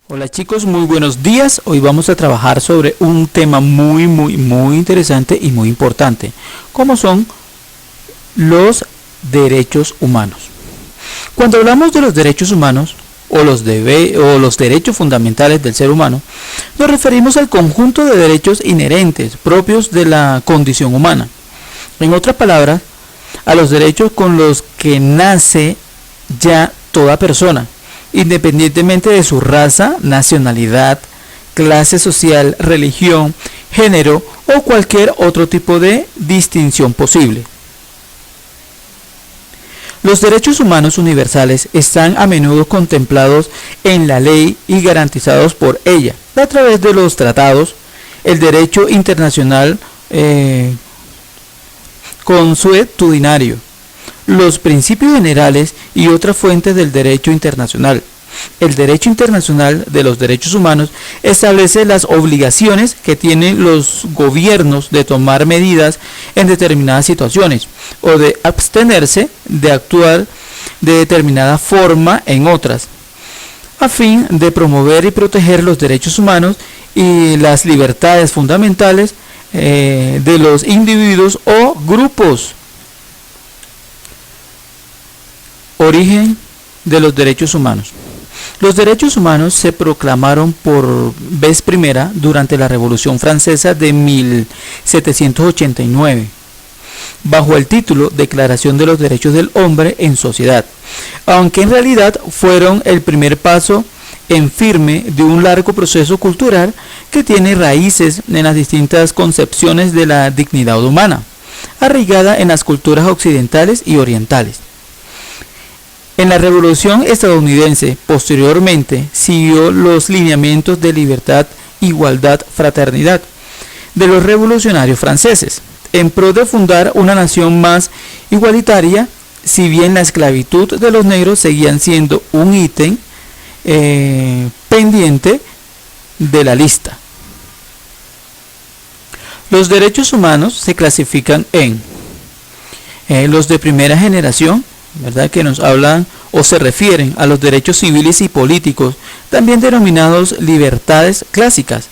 Hola chicos, muy buenos días. Hoy vamos a trabajar sobre un tema muy interesante y muy importante, como son los derechos humanos. Cuando hablamos de los derechos humanos o los derechos fundamentales del ser humano, nos referimos al conjunto de derechos inherentes propios de la condición humana. En otras palabras, a los derechos con los que nace ya toda persona, independientemente de su raza, nacionalidad, clase social, religión, género o cualquier otro tipo de distinción posible. Los derechos humanos universales están a menudo contemplados en la ley y garantizados por ella a través de los tratados, el derecho internacional consuetudinario, los principios generales y otras fuentes del derecho internacional. El derecho internacional de los derechos humanos establece las obligaciones que tienen los gobiernos de tomar medidas en determinadas situaciones o de abstenerse de actuar de determinada forma en otras, a fin de promover y proteger los derechos humanos y las libertades fundamentales de los individuos o grupos. Origen de los derechos humanos. Los derechos humanos se proclamaron por vez primera durante la Revolución Francesa de 1789, bajo el título Declaración de los Derechos del Hombre en Sociedad, aunque en realidad fueron el primer paso en firme de un largo proceso cultural que tiene raíces en las distintas concepciones de la dignidad humana, arraigada en las culturas occidentales y orientales. En la Revolución estadounidense, posteriormente, siguió los lineamientos de libertad, igualdad, fraternidad de los revolucionarios franceses, en pro de fundar una nación más igualitaria, si bien la esclavitud de los negros seguían siendo un ítem pendiente de la lista. Los derechos humanos se clasifican en los de primera generación, ¿verdad?, que nos hablan o se refieren a los derechos civiles y políticos, también denominados libertades clásicas.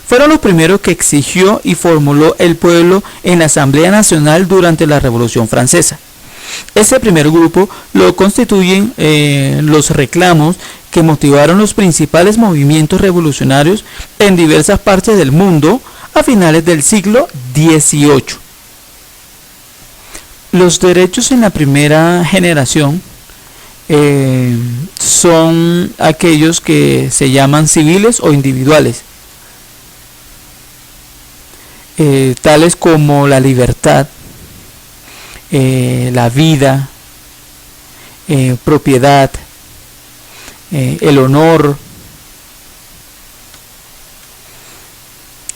Fueron los primeros que exigió y formuló el pueblo en la Asamblea Nacional durante la Revolución Francesa. Este primer grupo lo constituyen los reclamos que motivaron los principales movimientos revolucionarios en diversas partes del mundo a finales del siglo XVIII. Los derechos en la primera generación son aquellos que se llaman civiles o individuales, tales como la libertad, la vida, propiedad, el honor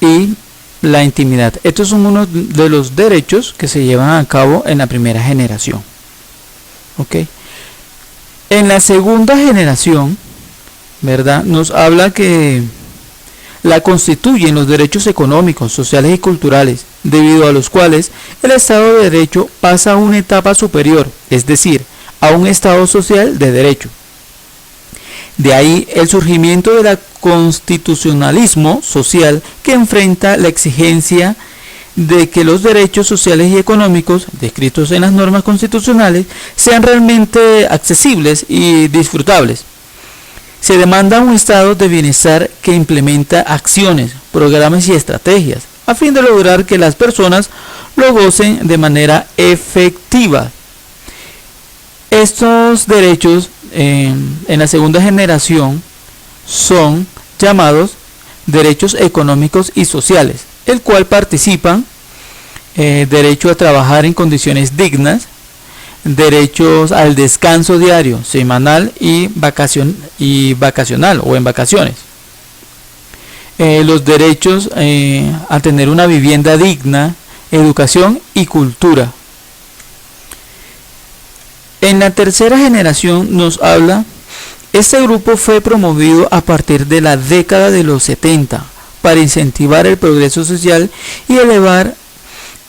y la intimidad. Estos son unos de los derechos que se llevan a cabo en la primera generación. ¿Okay? En la segunda generación, ¿verdad?, nos habla que la constituyen los derechos económicos, sociales y culturales, debido a los cuales el Estado de Derecho pasa a una etapa superior, es decir, a un Estado social de derecho. De ahí el surgimiento del constitucionalismo social, que enfrenta la exigencia de que los derechos sociales y económicos descritos en las normas constitucionales sean realmente accesibles y disfrutables. Se demanda un estado de bienestar que implementa acciones, programas y estrategias a fin de lograr que las personas lo gocen de manera efectiva. Estos derechos en la segunda generación son llamados derechos económicos y sociales, el cual participan derecho a trabajar en condiciones dignas, derechos al descanso diario, semanal y vacacional o en vacaciones, los derechos a tener una vivienda digna, educación y cultura. En la tercera generación nos habla, este grupo fue promovido a partir de la década de los 70 para incentivar el progreso social y elevar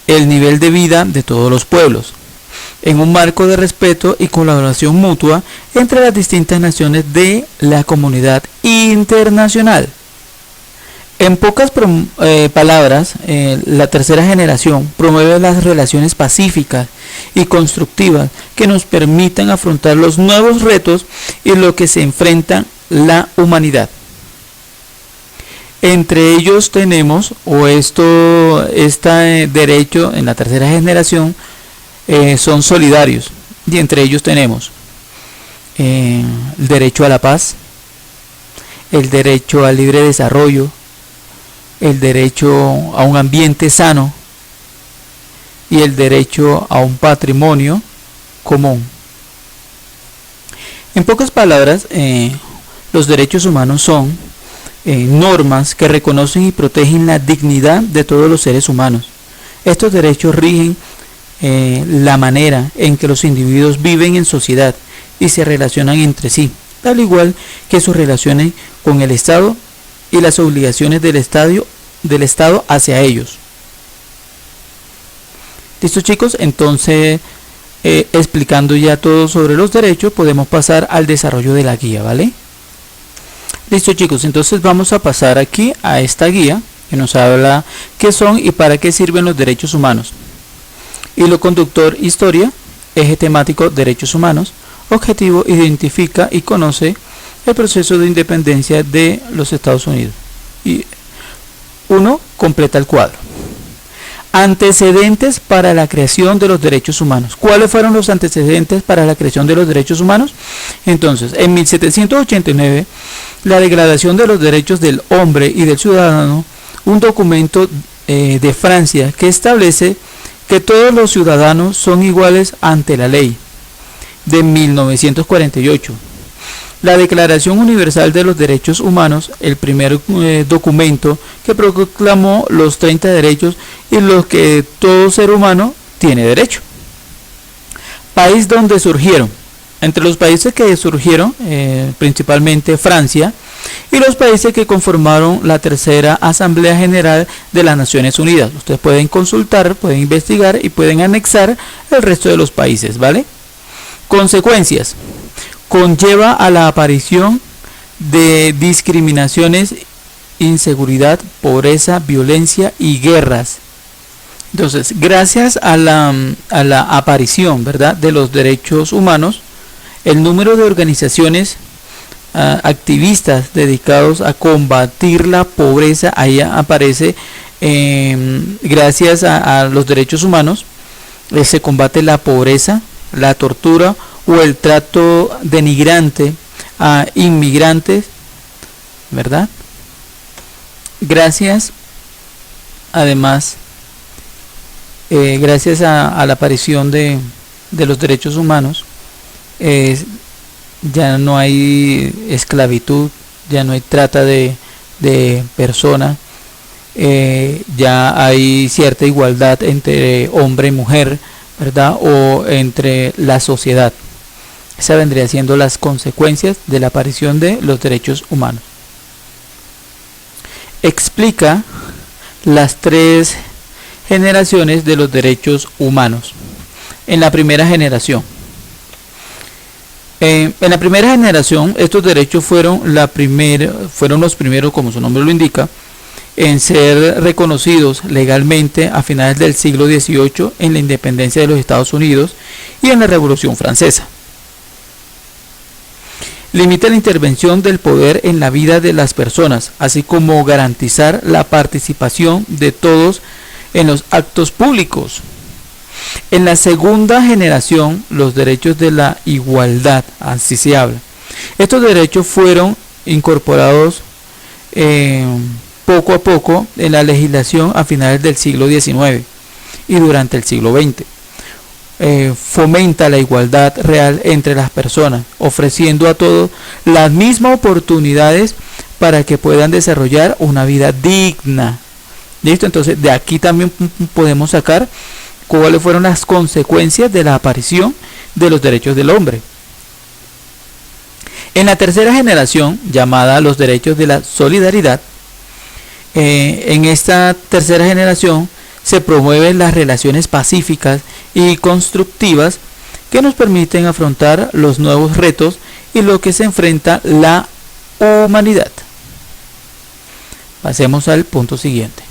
el nivel de vida de todos los pueblos. en un marco de respeto y colaboración mutua entre las distintas naciones de la comunidad internacional. En pocas palabras, la tercera generación promueve las relaciones pacíficas y constructivas que nos permitan afrontar los nuevos retos y lo que se enfrenta la humanidad. Entre ellos tenemos, este derecho en la tercera generación son solidarios, y entre ellos tenemos el derecho a la paz, el derecho al libre desarrollo, el derecho a un ambiente sano y el derecho a un patrimonio común. En pocas palabras, los derechos humanos son normas que reconocen y protegen la dignidad de todos los seres humanos. Estos derechos rigen la manera en que los individuos viven en sociedad y se relacionan entre sí, al igual que sus relaciones con el Estado y las obligaciones del Estado hacia ellos. ¿Listo, chicos? Entonces, explicando ya todo sobre los derechos, podemos pasar al desarrollo de la guía, ¿vale? Listo, chicos, entonces vamos a pasar aquí a esta guía que nos habla qué son y para qué sirven los derechos humanos. Hilo conductor: historia. Eje temático: derechos humanos. Objetivo: identifica y conoce el proceso de independencia de los Estados Unidos. Y 1. Completa el cuadro. Antecedentes para la creación de los derechos humanos. ¿Cuáles fueron los antecedentes para la creación de los derechos humanos? Entonces, en 1789, la Declaración de los Derechos del Hombre y del Ciudadano, un documento de Francia que establece que todos los ciudadanos son iguales ante la ley, de 1948. La Declaración Universal de los Derechos Humanos, el primer documento que proclamó los 30 derechos y los que todo ser humano tiene derecho. País donde surgieron. Entre los países que surgieron, principalmente Francia, y los países que conformaron la tercera Asamblea General de las Naciones Unidas. Ustedes pueden consultar, pueden investigar y pueden anexar el resto de los países, ¿vale? Consecuencias. Conlleva a la aparición de discriminaciones, inseguridad, pobreza, violencia y guerras. Entonces, gracias a la aparición, ¿verdad?, de los derechos humanos, el número de organizaciones activistas dedicados a combatir la pobreza, ahí aparece, gracias a los derechos humanos, se combate la pobreza, la tortura o el trato denigrante a inmigrantes, ¿verdad? Gracias, además, gracias a la aparición de los derechos humanos, ya no hay esclavitud, ya no hay trata de personas, ya hay cierta igualdad entre hombre y mujer, ¿verdad? O entre la sociedad. Esas vendrían siendo las consecuencias de la aparición de los derechos humanos. Explica las 3 generaciones de los derechos humanos. En la primera generación, estos derechos fueron los primeros, como su nombre lo indica, en ser reconocidos legalmente a finales del siglo XVIII en la independencia de los Estados Unidos y en la Revolución Francesa. Limita la intervención del poder en la vida de las personas, así como garantizar la participación de todos en los actos públicos. En la segunda generación, los derechos de la igualdad, así se habla. Estos derechos fueron incorporados poco a poco en la legislación a finales del siglo XIX y durante el siglo XX. Fomenta la igualdad real entre las personas, ofreciendo a todos las mismas oportunidades para que puedan desarrollar una vida digna. ¿Listo? Entonces, de aquí también podemos sacar cuáles fueron las consecuencias de la aparición de los derechos del hombre. En la tercera generación, llamada los derechos de la solidaridad, en esta tercera generación se promueven las relaciones pacíficas y constructivas que nos permiten afrontar los nuevos retos y lo que se enfrenta la humanidad. Pasemos al punto siguiente.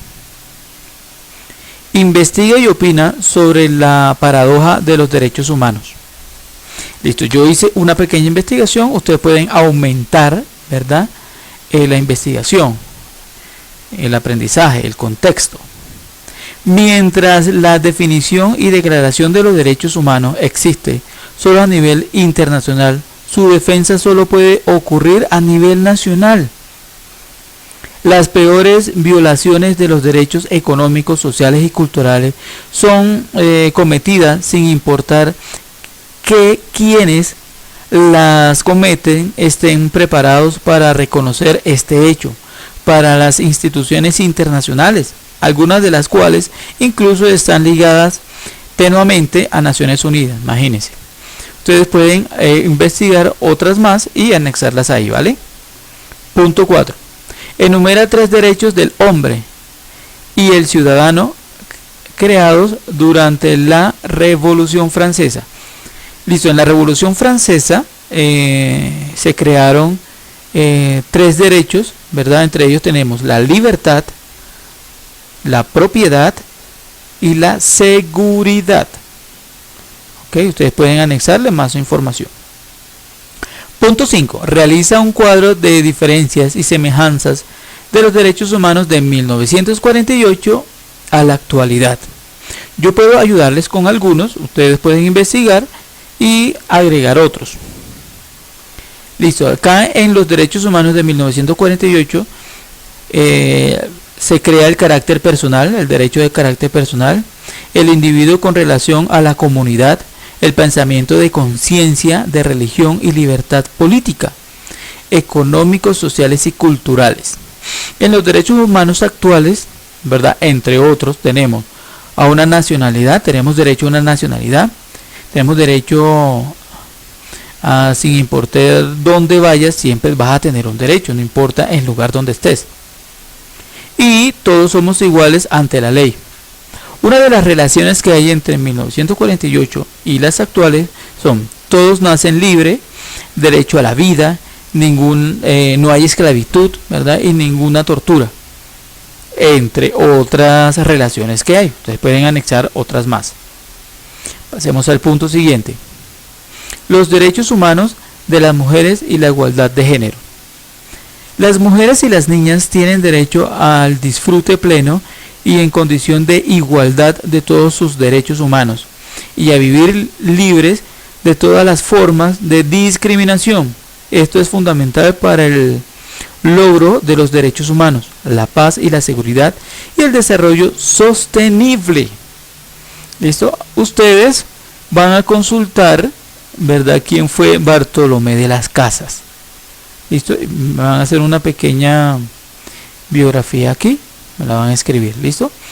Investiga y opina sobre la paradoja de los derechos humanos. Listo, yo hice una pequeña investigación, ustedes pueden aumentar, ¿verdad? La investigación, el aprendizaje, el contexto. Mientras la definición y declaración de los derechos humanos existe solo a nivel internacional, su defensa solo puede ocurrir a nivel nacional. Las peores violaciones de los derechos económicos, sociales y culturales son cometidas sin importar que quienes las cometen estén preparados para reconocer este hecho, para las instituciones internacionales, algunas de las cuales incluso están ligadas tenuamente a Naciones Unidas, imagínense. Ustedes pueden investigar otras más y anexarlas ahí, ¿vale? Punto 4. Enumera 3 derechos del hombre y el ciudadano creados durante la Revolución Francesa. Listo, en la Revolución Francesa se crearon 3 derechos, ¿verdad? Entre ellos tenemos la libertad, la propiedad y la seguridad. Ok, ustedes pueden anexarle más información. Punto 5. Realiza un cuadro de diferencias y semejanzas de los derechos humanos de 1948 a la actualidad. Yo puedo ayudarles con algunos, ustedes pueden investigar y agregar otros. Listo, acá en los derechos humanos de 1948 se crea el carácter personal, el derecho de carácter personal, el individuo con relación a la comunidad, el pensamiento de conciencia, de religión y libertad política, económicos, sociales y culturales. En los derechos humanos actuales, ¿verdad? Entre otros, tenemos a una nacionalidad, tenemos derecho a una nacionalidad, tenemos derecho a, sin importar dónde vayas, siempre vas a tener un derecho, no importa el lugar donde estés. Y todos somos iguales ante la ley. Una de las relaciones que hay entre 1948 y las actuales son: todos nacen libres, derecho a la vida, no hay esclavitud, ¿verdad? Y ninguna tortura, entre otras relaciones que hay. Ustedes pueden anexar otras más. Pasemos al punto siguiente. Los derechos humanos de las mujeres y la igualdad de género. Las mujeres y las niñas tienen derecho al disfrute pleno y en condición de igualdad de todos sus derechos humanos y a vivir libres de todas las formas de discriminación. Esto es fundamental para el logro de los derechos humanos, la paz y la seguridad y el desarrollo sostenible. ¿Listo? Ustedes van a consultar, ¿verdad?, quién fue Bartolomé de las Casas. ¿Listo? Van a hacer una pequeña biografía aquí. Me la van a escribir, ¿listo?